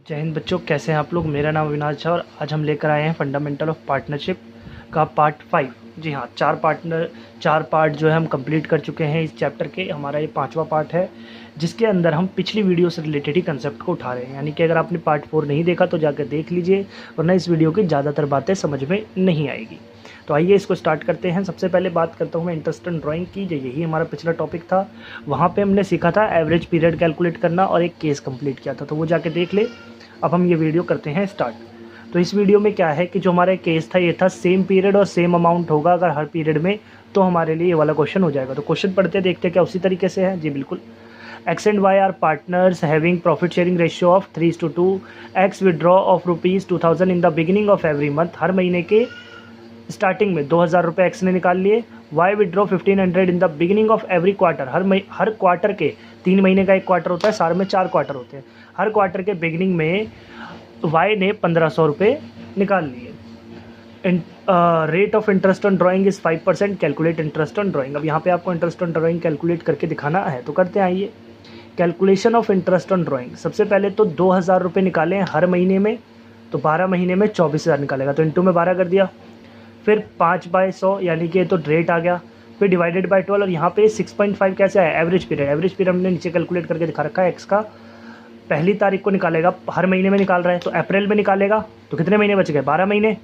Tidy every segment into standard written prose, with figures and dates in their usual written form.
जय हिंद बच्चों, कैसे हैं आप लोग। मेरा नाम अविनाश झा और आज हम लेकर आए हैं फंडामेंटल ऑफ पार्टनरशिप का पार्ट 5। जी हाँ, चार पार्ट जो है हम कंप्लीट कर चुके हैं इस चैप्टर के। हमारा ये 5वां पार्ट है जिसके अंदर हम पिछली वीडियो से रिलेटेड ही कंसेप्ट को उठा रहे हैं। यानी कि अगर आपने पार्ट 4 नहीं देखा तो जाकर देख लीजिए, वरना इस वीडियो की ज़्यादातर बातें समझ में नहीं आएगी। तो आइए इसको स्टार्ट करते हैं। सबसे पहले बात करता हूँ मैं इंटरेस्ट इन ड्राइंग की, जो यही हमारा पिछला टॉपिक था। वहाँ पे हमने सीखा था एवरेज पीरियड कैलकुलेट करना और एक केस कंप्लीट किया था, तो वो जाके देख ले। अब हम ये वीडियो करते हैं स्टार्ट। तो इस वीडियो में क्या है कि जो हमारा केस था ये था सेम पीरियड और सेम अमाउंट होगा अगर हर पीरियड में, तो हमारे लिए ये वाला क्वेश्चन हो जाएगा। तो क्वेश्चन पढ़ते देखते क्या उसी तरीके से है। जी बिल्कुल। X and Y are partners having profit sharing ratio of 3:2। X withdraw of ₹2000 in the beginning of every month. हर महीने के स्टार्टिंग में 2000 रुपये एक्स ने निकाल लिए। Y withdraw 1500 in the beginning of every quarter. हर क्वार्टर के 3 महीने का एक क्वार्टर होता है, साल में 4 क्वार्टर होते हैं। हर क्वार्टर के बिगिनिंग में वाई ने 1500 रुपये निकाल लिए। Rate of interest on drawing is 5%। Calculate interest on drawing. अब यहाँ पे आपको इंटरेस्ट ऑन ड्राइंग कैलकुलेट करके दिखाना है, तो करते हैं आइए। Calculation of interest on drawing. सबसे पहले तो 2000 रुपये निकाले हर महीने में, तो 12 महीने में 24,000 निकालेगा, तो इंटू में 12 कर दिया। फिर 5/100 यानी कि तो रेट आ गया। फिर डिवाइडेड बाय 12 और यहाँ पे 6.5 कैसे आया, एवरेज पीरियड। एवरेज पीरियड हमने नीचे कैलकुलेट करके दिखा रखा है। एक्स का पहली तारीख को निकालेगा, हर महीने में निकाल रहा है, तो अप्रैल में निकालेगा। तो कितने महीने बच गए, 12 महीने।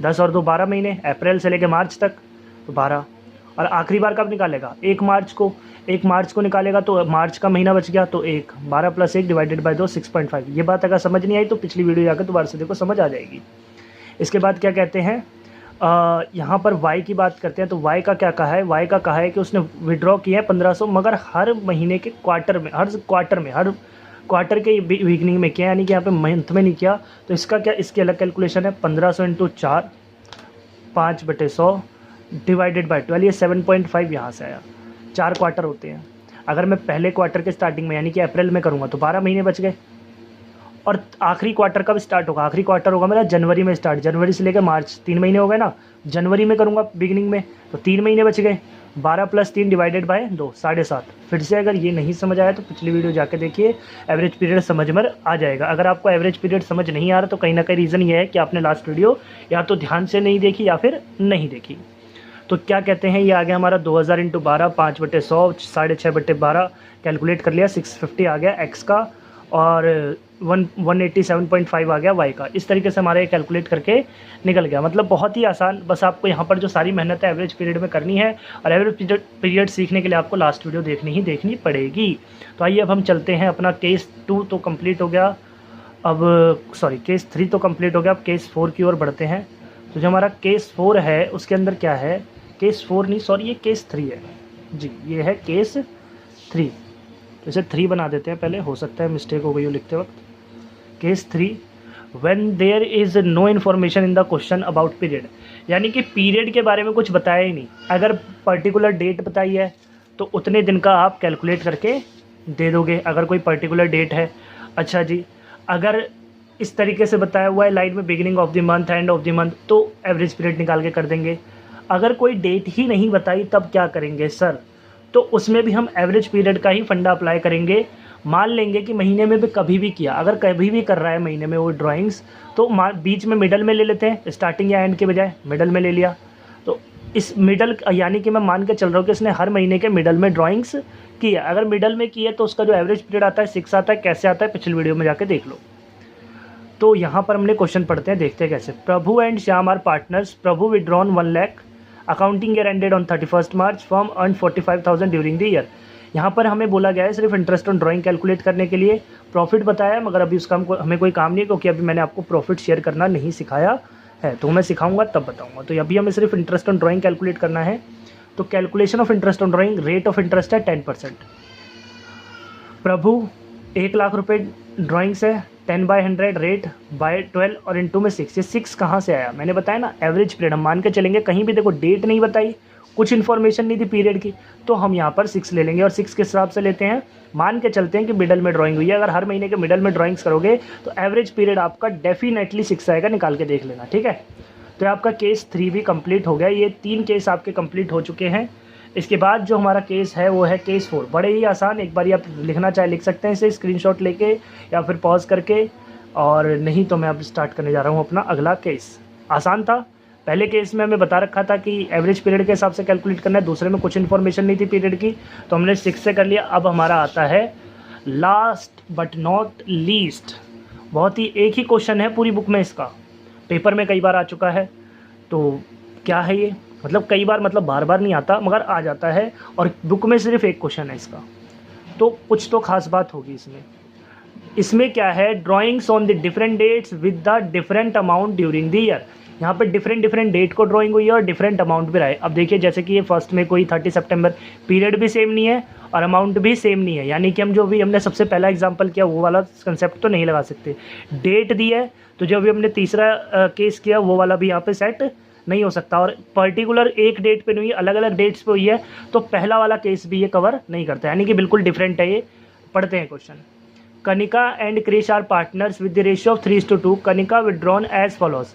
10 और 2 12 महीने, अप्रैल से लेकर मार्च तक, तो 12। और आखिरी बार कब निकालेगा, 1 मार्च को। 1 मार्च को निकालेगा तो मार्च का महीना बच गया, तो 1। 12 + 1 डिवाइडेड बाय 2 6.5। ये बात अगर समझ नहीं आई तो पिछली वीडियो जाकर दोबारा से देखो, समझ आ जाएगी। इसके बाद क्या कहते हैं, यहाँ पर वाई की बात करते हैं। तो वाई का क्या कहा है, वाई का कहा है कि उसने विड्रॉ किया है 1500, मगर हर महीने के हर क्वार्टर के बिगनिंग में किया, यानी कि यहाँ पे मंथ में नहीं किया। तो इसका क्या, इसकी अलग कैलकुलेशन है। 1500 × 4 5/100 डिवाइडेड बाय 12। ये 7.5 यहाँ से आया। 4 क्वार्टर होते हैं। अगर मैं पहले क्वार्टर के स्टार्टिंग में यानी कि अप्रैल में करूँगा तो 12 महीने बच गए। और आखिरी क्वार्टर कब स्टार्ट होगा, आखिरी क्वार्टर होगा मेरा जनवरी में स्टार्ट। जनवरी से लेकर मार्च 3 महीने हो गए ना। जनवरी में करूँगा बिगिनिंग में, तो 3 महीने बच गए। 12 + 3 डिवाइडेड बाय 2 7.5। फिर से अगर ये नहीं समझ आया तो पिछली वीडियो जाके देखिए, एवरेज पीरियड समझ में आ जाएगा। अगर आपको एवरेज पीरियड समझ नहीं आ रहा तो कहीं ना कहीं रीज़न ये है कि आपने लास्ट वीडियो या तो ध्यान से नहीं देखी या फिर नहीं देखी। तो क्या कहते हैं, ये आ गया हमारा 2000 × 12 5/100 6.5/12 कैलकुलेट कर लिया। 650 आ गया एक्स का और 187.5 आ गया वाई का। इस तरीके से हमारे कैलकुलेट करके निकल गया। मतलब बहुत ही आसान। बस आपको यहाँ पर जो सारी मेहनत है एवरेज पीरियड में करनी है, और एवरेज पीरियड सीखने के लिए आपको लास्ट वीडियो देखनी पड़ेगी। तो आइए अब हम चलते हैं। अपना केस 2 तो कंप्लीट हो गया, अब केस 3 तो कंप्लीट हो गया। अब केस 4 की ओर बढ़ते हैं। तो जो हमारा केस 4 है उसके अंदर क्या है, केस 4 नहीं, सॉरी ये केस 3 है जी। ये है केस 3। तो इसे 3 बना देते हैं पहले, हो सकता है मिस्टेक हो गई हो लिखते वक्त। Case 3, when there is no information in the question about period. यानी कि पीरियड के बारे में कुछ बताया ही नहीं। अगर पर्टिकुलर डेट बताई है तो उतने दिन का आप कैलकुलेट करके दे दोगे, अगर कोई पर्टिकुलर डेट है। अच्छा जी, अगर इस तरीके से बताया हुआ है लाइन में beginning of the month, end of the month, तो एवरेज पीरियड निकाल के कर देंगे। अगर कोई डेट ही नहीं बताई तब क्या करेंगे सर, तो उसमें भी हम एवरेज पीरियड का ही फंडा अप्लाई करेंगे। मान लेंगे कि महीने में भी कभी भी किया, अगर कभी भी कर रहा है महीने में वो ड्राइंग्स, तो बीच में मिडल में ले लेते हैं, स्टार्टिंग या एंड के बजाय मिडल में ले लिया। तो इस मिडल यानी कि मैं मान के चल रहा हूँ कि इसने हर महीने के मिडल में ड्राइंग्स की है। अगर मिडल में की है तो उसका जो एवरेज पीरियड आता है 6 आता है। कैसे आता है पिछली वीडियो में जाके देख लो। तो यहाँ पर हमने क्वेश्चन पढ़ते हैं, देखते हैं कैसे। Prabhu and Shyam are partners. Prabhu withdrawn 1 lakh. Accounting year ended on 31 March. Firm earn 45,000 during the year. यहाँ पर हमें बोला गया है सिर्फ इंटरेस्ट ऑन ड्राइंग कैलकुलेट करने के लिए। प्रॉफिट बताया मगर अभी उसका हमें कोई काम नहीं है, क्योंकि अभी मैंने आपको प्रॉफिट शेयर करना नहीं सिखाया है। तो मैं सिखाऊंगा तब बताऊंगा। तो अभी हमें सिर्फ इंटरेस्ट ऑन ड्राइंग कैलकुलेट करना है। तो calculation of interest on drawing, rate of interest है 10%। प्रभु 1 लाख रुपये ड्राइंग्स है, 10/100 रेट बाय 12 और इंटू में 6। ये 6 कहाँ से आया, मैंने बताया ना एवरेज पीरियड। हम मान के चलेंगे, कहीं भी देखो डेट नहीं बताई, कुछ इन्फॉर्मेशन नहीं थी पीरियड की, तो हम यहाँ पर 6 ले लेंगे। और 6 के हिसाब से लेते हैं, मान के चलते हैं कि मिडल में ड्राइंग हुई है। अगर हर महीने के मिडल में ड्राइंग्स करोगे तो एवरेज पीरियड आपका डेफिनेटली 6 आएगा, निकाल के देख लेना, ठीक है। तो आपका केस 3 भी कंप्लीट हो गया। ये 3 केस आपके कंप्लीट हो चुके हैं। इसके बाद जो हमारा केस है वो है केस 4। बड़े ही आसान, एक बार आप लिखना चाहे लिख सकते हैं इसे स्क्रीनशॉट लेके या फिर पॉज करके। और नहीं तो मैं अब स्टार्ट करने जा रहा हूँ अपना अगला केस। आसान था, पहले केस में हमें बता रखा था कि एवरेज पीरियड के हिसाब से कैलकुलेट करना है, दूसरे में कुछ इन्फॉर्मेशन नहीं थी पीरियड की, तो हमने 6 से कर लिया। अब हमारा आता है लास्ट बट नॉट लीस्ट, बहुत ही एक ही क्वेश्चन है पूरी बुक में, इसका पेपर में कई बार आ चुका है। तो क्या है ये, मतलब कई बार मतलब बार बार नहीं आता मगर आ जाता है, और बुक में सिर्फ एक क्वेश्चन है इसका, तो कुछ तो खास बात होगी इसमें। इसमें क्या है, drawings on the different dates with the different amount during the year. यहाँ पे डिफरेंट डेट को ड्राइंग हुई है और डिफरेंट अमाउंट भी रहा है। अब देखिए जैसे कि ये फर्स्ट में कोई 30 सितंबर, पीरियड भी सेम नहीं है और अमाउंट भी सेम नहीं है, यानी कि हम जो भी हमने सबसे पहला एग्जांपल किया वो वाला कंसेप्ट तो नहीं लगा सकते। डेट दी है तो जो भी हमने तीसरा केस किया वो वाला भी यहाँ पे सेट नहीं हो सकता, और पर्टिकुलर एक डेट पे नहीं, अलग अलग डेट्स पे हुई है तो पहला वाला केस भी ये कवर नहीं करता, यानी कि बिल्कुल डिफरेंट है ये। पढ़ते हैं question. Kanika and Krish are partners with the ratio of 3:2। Kanika withdrawn as follows.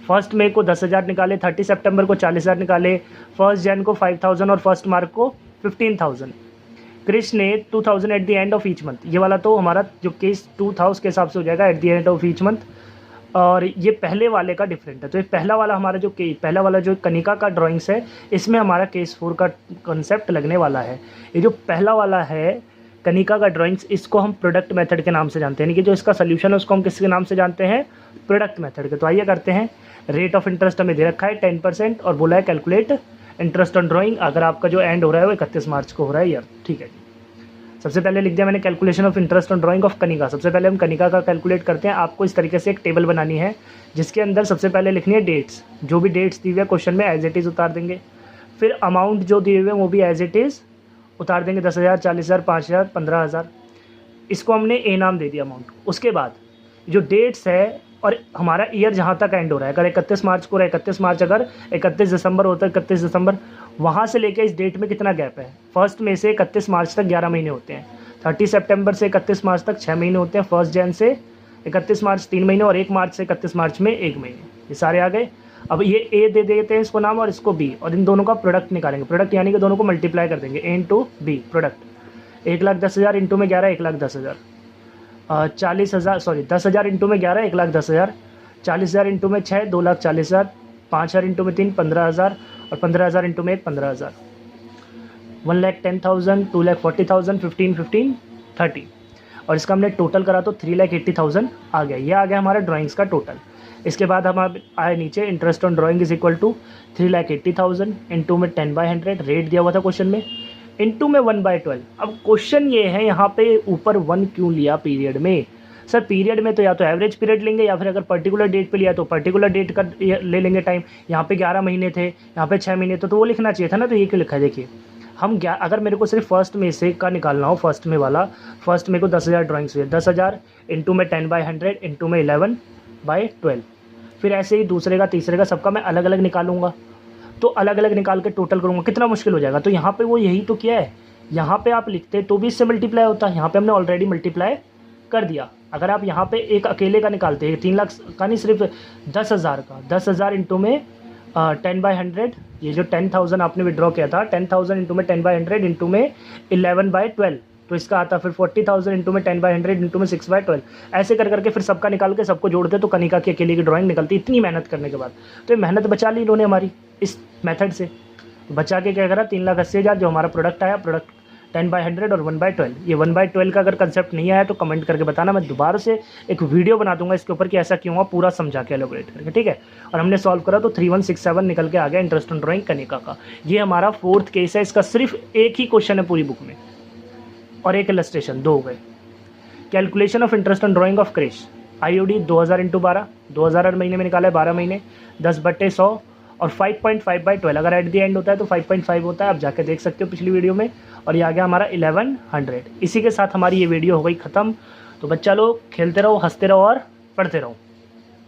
First May को 10,000 निकाले, 30 सितंबर को 40,000 निकाले, 1 जन को 5,000 और 1 मार्च को 15,000। क्रिश ने 2,000 at the end of each month. ये वाला तो हमारा जो केस 2 था उसके हिसाब से हो जाएगा at the end of each month, और ये पहले वाले का डिफरेंट है। तो ये पहला वाला हमारा जो पहला वाला जो कनिका का ड्राइंग्स है इसमें हमारा केस 4 का कॉन्सेप्ट लगने वाला है। ये जो पहला वाला है कनिका का ड्राइंग्स, इसको हम प्रोडक्ट मेथड के नाम से जानते हैं, यानी कि जो इसका सोल्यूशन है उसको हम किसके नाम से जानते हैं, प्रोडक्ट मेथड के। तो आइए करते हैं। रेट ऑफ इंटरेस्ट हमें दे रखा है 10% और बोला है कैलकुलेट इंटरेस्ट ऑन ड्राइंग, अगर आपका जो एंड हो रहा है वो 31 मार्च को हो रहा है यार, ठीक है। सबसे पहले लिख दिया मैंने calculation of interest on drawing of Kanika. सबसे पहले हम कनिका का कैलकुलेट करते हैं। आपको इस तरीके से एक टेबल बनानी है जिसके अंदर सबसे पहले लिखनी है डेट्स, जो भी डेट्स दी हुई है क्वेश्चन में एज इट इज़ उतार देंगे। फिर अमाउंट जो दिए हुए हैं वो भी एज इट इज़ उतार देंगे, 10,000, 40,000, 5,000, 15,000। इसको हमने ए नाम दे दिया अमाउंट। उसके बाद जो डेट्स है और हमारा ईयर जहाँ तक एंड हो रहा है, अगर 31 मार्च को रहा है 31 मार्च, अगर 31 दिसंबर होता है 31 दिसंबर, वहाँ से लेकर इस डेट में कितना गैप है। फर्स्ट में से 31 मार्च तक 11 महीने होते हैं, 30 सितंबर से 31 मार्च तक 6 महीने होते हैं, 1 जन से 31 मार्च 3 महीने, और 1 मार्च से 31 मार्च में 1 महीने। ये सारे आ गए। अब ये ए दे देते हैं इसको नाम और इसको बी, और इन दोनों का प्रोडक्ट निकालेंगे। प्रोडक्ट यानी कि दोनों को मल्टीप्लाई कर देंगे, ए इंटू बी प्रोडक्ट। 1,10,000 इंटू में 11 1,10,000, 40,000 सॉरी 10,000 इंटू में 11 1,10,000, 40,000 इंटू में 6 2,40,000, 5,000 इंटू में 3 15,000, और 15,000 इंटू में 1 15,000। 1,10,000, 2,40,000, 15 30, और इसका हमने टोटल करा तो 3,80,000 आ गया। ये आ गया हमारा ड्राइंग्स का टोटल। इसके बाद हम आए नीचे, interest on drawing is equal to 3,80,000 into में 10/100, रेट दिया हुआ था क्वेश्चन में, इंटू में 1/12। अब क्वेश्चन ये है यहाँ पे ऊपर 1 क्यों लिया पीरियड में। सर पीरियड में तो या तो एवरेज पीरियड लेंगे या फिर अगर पर्टिकुलर डेट पे लिया तो पर्टिकुलर डेट का ले लेंगे टाइम। यहाँ पे 11 महीने थे, यहाँ पे 6 महीने थे, तो वो लिखना चाहिए था ना, तो ये क्यों लिखा है। देखिए हम अगर मेरे को सिर्फ फर्स्ट में से का निकालना हो, फर्स्ट में वाला, फर्स्ट में को 10,000 ड्राइंग्स हुए, 10,000 इंटू में 10/100 इंटू में 11/12, फिर ऐसे ही दूसरे का तीसरे का सबका मैं अलग अलग निकालूंगा, तो अलग अलग निकाल के टोटल करूँगा, कितना मुश्किल हो जाएगा। तो यहाँ पे वो यही तो किया है, यहाँ पे आप लिखते तो भी इससे मल्टीप्लाई होता है, यहाँ पे हमने ऑलरेडी मल्टीप्लाई कर दिया। अगर आप यहाँ पे एक अकेले का निकालते हैं, 3 लाख का नहीं, सिर्फ 10,000 का, 10,000 इंटू में 10/100, ये जो 10,000 आपने विड्रॉ किया था, 10,000 इंटू में 10/100 इंटू में 11/12, तो इसका आता फिर 40,000 इंटू में 10/100 इंटू में 6/12। ऐसे कर करके फिर सबका निकाल के सबको जोड़ते तो कनिका की अकेले की ड्राइंग निकलती। इतनी मेहनत करने के बाद तो ये मेहनत बचा ली इन्होंने हमारी इस मेथड से। बचा के क्या करा, 3,80,000 जो हमारा प्रोडक्ट आया, प्रोडक्ट 10/100 और 1/12। ये 1/12 का अगर कंसेप्ट नहीं आया तो कमेंट करके बताना, मैं दोबारा से एक वीडियो बना दूंगा इसके ऊपर कि ऐसा क्यों हुआ, पूरा समझा के एलोबरेट करके, ठीक है। और हमने सॉल्व करा तो 3167 निकल के आ गया इंटरेस्ट ऑन ड्राइंग कनिका का। ये हमारा 4th केस है, इसका सिर्फ एक ही क्वेश्चन है पूरी बुक में और एक इलस्ट्रेशन, 2 हो गए। Calculation of interest on drawing of Krish, IOD 2,000 into 12, 2,000 हर महीने में निकाला है, 12 महीने, 10/100 और 5.5/12। अगर एट द एंड होता है तो 5.5 होता है, आप जाके देख सकते हो पिछली वीडियो में। और ये आ गया हमारा 1100। इसी के साथ हमारी ये वीडियो हो गई ख़त्म। तो बच्चा लोग खेलते रहो, हंसते रहो और पढ़ते रहो।